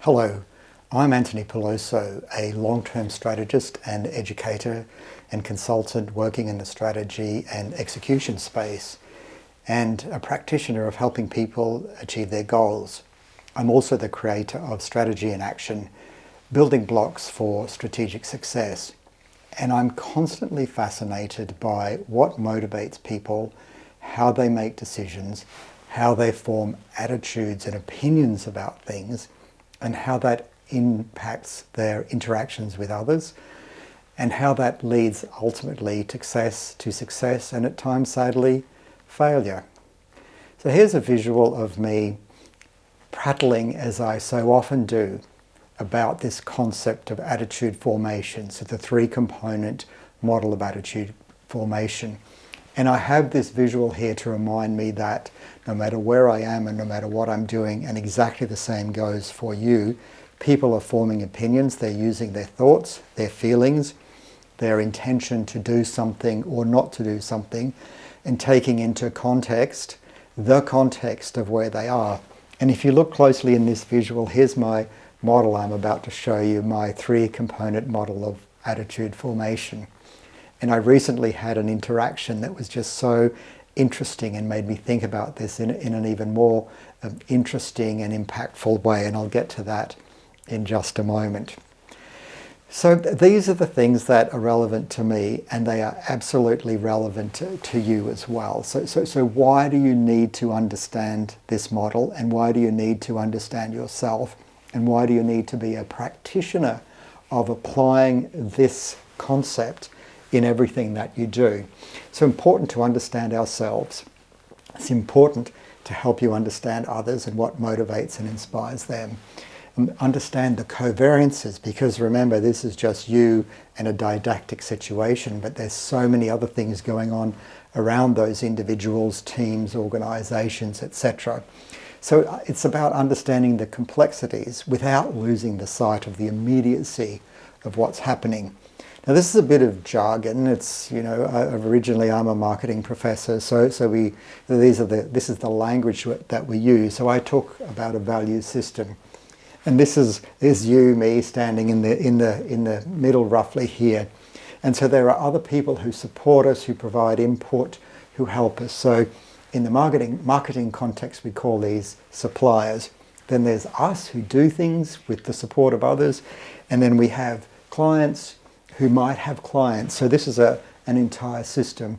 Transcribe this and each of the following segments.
Hello, I'm Anthony Peloso, a long-term strategist and educator and consultant working in the strategy and execution space, and a practitioner of helping people achieve their goals. I'm also the creator of Strategy in Action, Building Blocks for Strategic Success. And I'm constantly fascinated by what motivates people, how they make decisions, how they form attitudes and opinions about things, and how that impacts their interactions with others, and how that leads ultimately to success and at times, sadly, failure. So here's a visual of me prattling, as I so often do, about this concept of attitude formation, so the three-component model of attitude formation. And I have this visual here to remind me that no matter where I am and no matter what I'm doing, and exactly the same goes for you, people are forming opinions, they're using their thoughts, their feelings, their intention to do something or not to do something, and taking into context the context of where they are. And if you look closely in this visual, here's my model I'm about to show you, my three-component model of attitude formation. And I recently had an interaction that was just so interesting and made me think about this in an even more interesting and impactful way. And I'll get to that in just a moment. So these are the things that are relevant to me, and they are absolutely relevant to you as well. So why do you need to understand this model, and why do you need to understand yourself, and why do you need to be a practitioner of applying this concept in everything that you do? So important to understand ourselves. It's important to help you understand others and what motivates and inspires them. And understand the covariances, because remember, this is just you and a didactic situation, but there's so many other things going on around those individuals, teams, organizations, etc. So it's about understanding the complexities without losing the sight of the immediacy of what's happening. Now this is a bit of jargon. It's, originally I'm a marketing professor, so this is the language that we use. So I talk about a value system, and this is me standing in the middle roughly here. And so there are other people who support us, who provide input, who help us. So in the marketing context, we call these suppliers. Then there's us who do things with the support of others, and then we have clients who might have clients. So this is an entire system.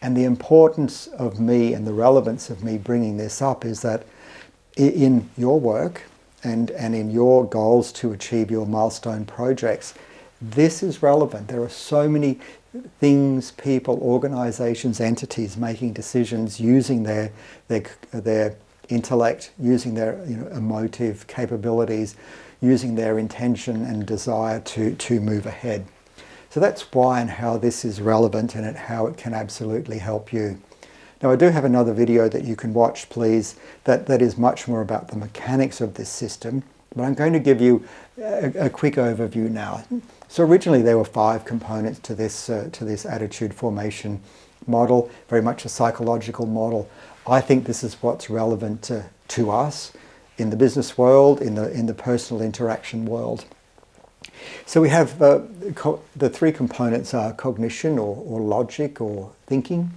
And the importance of me and the relevance of me bringing this up is that in your work and in your goals to achieve your milestone projects, this is relevant. There are so many things, people, organizations, entities making decisions using their intellect, using their emotive capabilities, using their intention and desire to move ahead. So that's why and how this is relevant, and how it can absolutely help you. Now I do have another video that you can watch, please, that is much more about the mechanics of this system, but I'm going to give you a quick overview now. So originally there were 5 components to this attitude formation model, very much a psychological model. I think this is what's relevant to us in the business world, in the personal interaction world. So we have the 3 components are cognition or logic or thinking,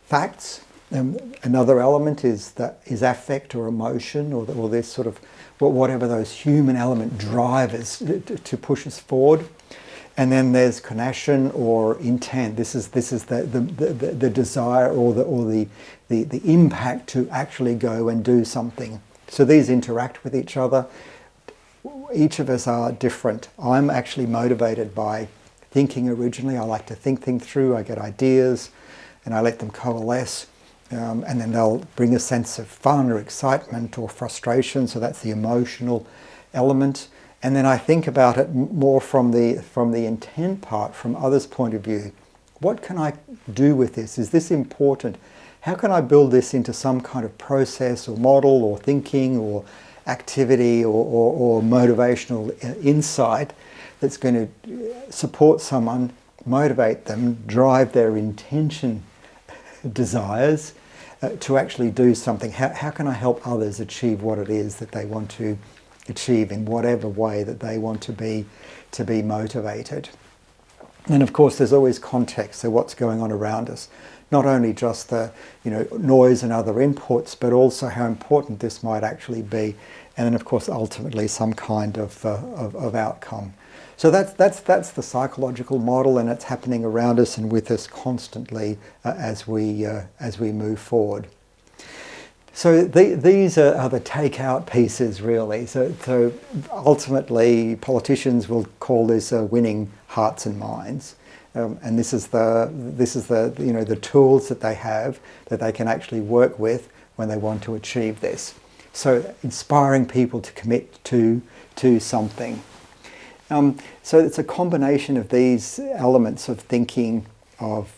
facts. Another element is affect or emotion, or this sort of whatever those human element drivers to push us forward. And then there's connection or intent. This is the desire or the impact to actually go and do something. So these interact with each other. Each of us are different. I'm actually motivated by thinking originally. I like to think things through. I get ideas and I let them coalesce. And then they'll bring a sense of fun or excitement or frustration. So that's the emotional element. And then I think about it more from the intent part, from others' point of view. What can I do with this? Is this important? How can I build this into some kind of process or model or thinking or activity or motivational insight that's going to support someone, motivate them, drive their intention, desires to actually do something? How can I help others achieve what it is that they want to achieve in whatever way that they want to be motivated. And of course, there's always context, so what's going on around us. Not only just the noise and other inputs, but also how important this might actually be, and then of course ultimately some kind of outcome. So that's the psychological model, and it's happening around us and with us constantly as we move forward. So these are the takeout pieces, really. So ultimately, politicians will call this winning hearts and minds. And this is the tools that they have that they can actually work with when they want to achieve this. So inspiring people to commit to something. So it's a combination of these elements of thinking, of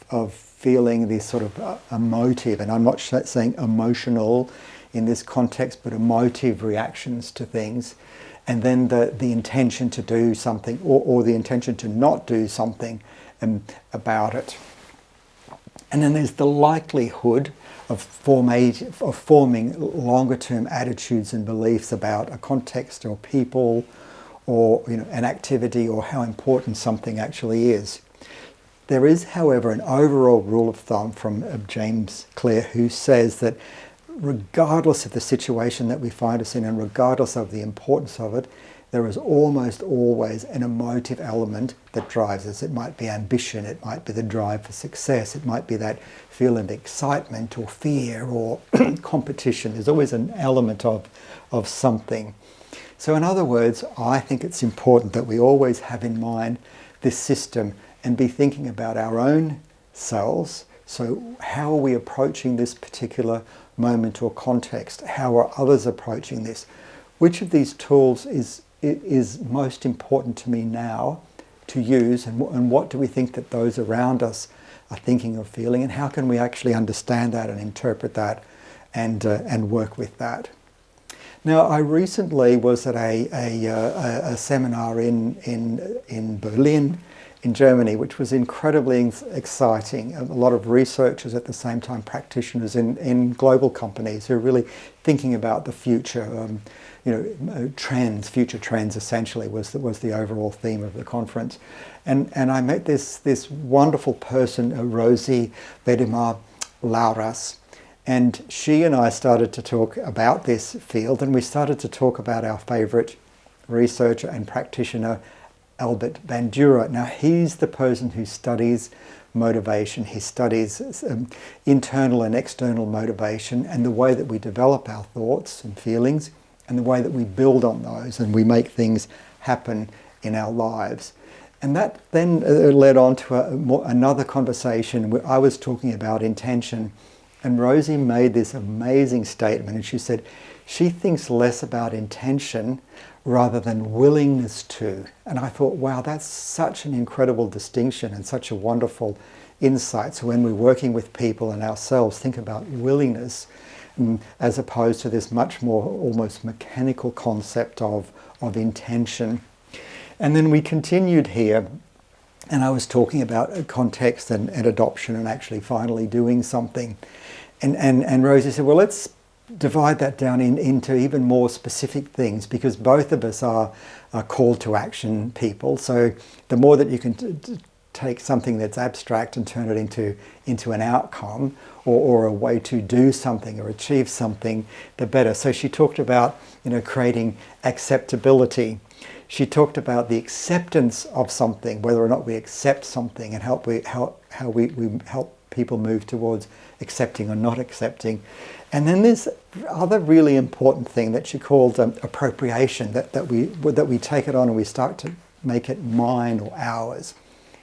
feeling, this sort of emotive, and I'm not saying emotional in this context, but emotive reactions to things, and then the intention to do something or the intention to not do something about it. And then there's the likelihood of forming longer term attitudes and beliefs about a context or people or an activity or how important something actually is. There is, however, an overall rule of thumb from James Clear who says that regardless of the situation that we find us in and regardless of the importance of it, there is almost always an emotive element that drives us. It might be ambition, it might be the drive for success, it might be that feeling of excitement or fear or competition. There's always an element of something. So in other words, I think it's important that we always have in mind this system and be thinking about our own selves. So how are we approaching this particular moment or context? How are others approaching this? Which of these tools is most important to me now to use, and what do we think that those around us are thinking or feeling, and how can we actually understand that and interpret that and work with that? Now, I recently was at a seminar in Berlin, in Germany, which was incredibly exciting. A lot of researchers, at the same time practitioners in global companies who are really thinking about the future. Trends, future trends essentially was the overall theme of the conference. And I met this wonderful person, Rosie Vedimar Lauras, and she and I started to talk about this field, and we started to talk about our favourite researcher and practitioner, Albert Bandura. Now, he's the person who studies motivation. He studies internal and external motivation and the way that we develop our thoughts and feelings and the way that we build on those and we make things happen in our lives. And that then led on to another conversation where I was talking about intention, and Rosie made this amazing statement, and she said she thinks less about intention rather than willingness to. And I thought, wow, that's such an incredible distinction and such a wonderful insight. So when we're working with people and ourselves, think about willingness as opposed to this much more almost mechanical concept of intention. And then we continued here, and I was talking about context and adoption and actually finally doing something. And Rosie said, well, let's divide that down into even more specific things, because both of us are call to action people. So the more that you can take something that's abstract and turn it into an outcome or a way to do something or achieve something, the better. So she talked about creating acceptability. She talked about the acceptance of something, whether or not we accept something, and how we help people move towards accepting or not accepting. And then there's other really important thing that she called appropriation, that we take it on and we start to make it mine or ours.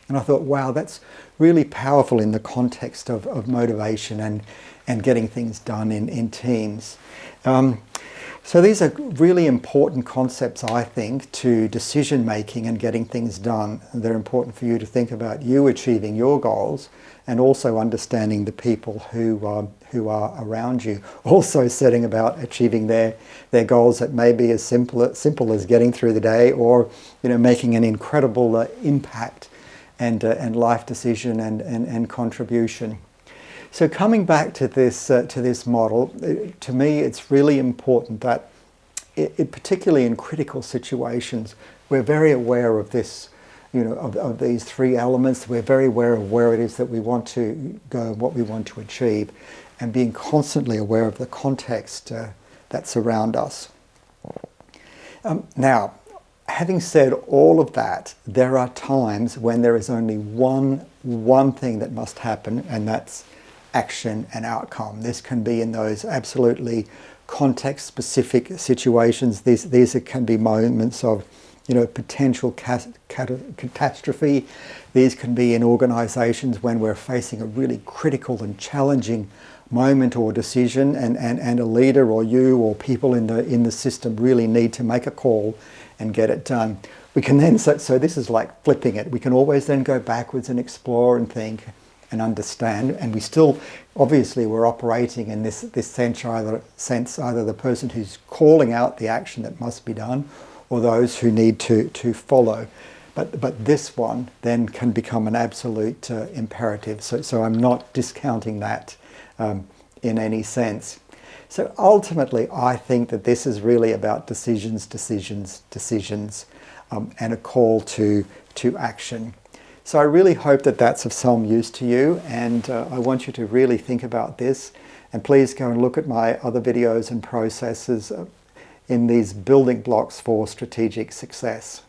And I thought, wow, that's really powerful in the context of motivation and getting things done in teams. So these are really important concepts, I think, to decision making and getting things done. They're important for you to think about you achieving your goals and also understanding the people who are around you. Also setting about achieving their goals that may be as simple as getting through the day, or making an incredible impact and life decision and contribution. So coming back to this model, to me it's really important that particularly in critical situations, we're very aware of this, of these three elements. We're very aware of where it is that we want to go, what we want to achieve, and being constantly aware of the context that's around us. Now, having said all of that, there are times when there is only one thing that must happen, and that's action and outcome. This can be in those absolutely context-specific situations. These can be moments of, potential catastrophe. These can be in organisations when we're facing a really critical and challenging moment or decision, and a leader or you or people in the system really need to make a call and get it done. We can then, so this is like flipping it. We can always then go backwards and explore and think and understand, and we still, obviously we're operating in this sense, either the person who's calling out the action that must be done or those who need to follow. But this one then can become an absolute imperative. So I'm not discounting that in any sense. So ultimately, I think that this is really about decisions, and a call to action. So I really hope that that's of some use to you, and I want you to really think about this. And please go and look at my other videos and processes in these building blocks for strategic success.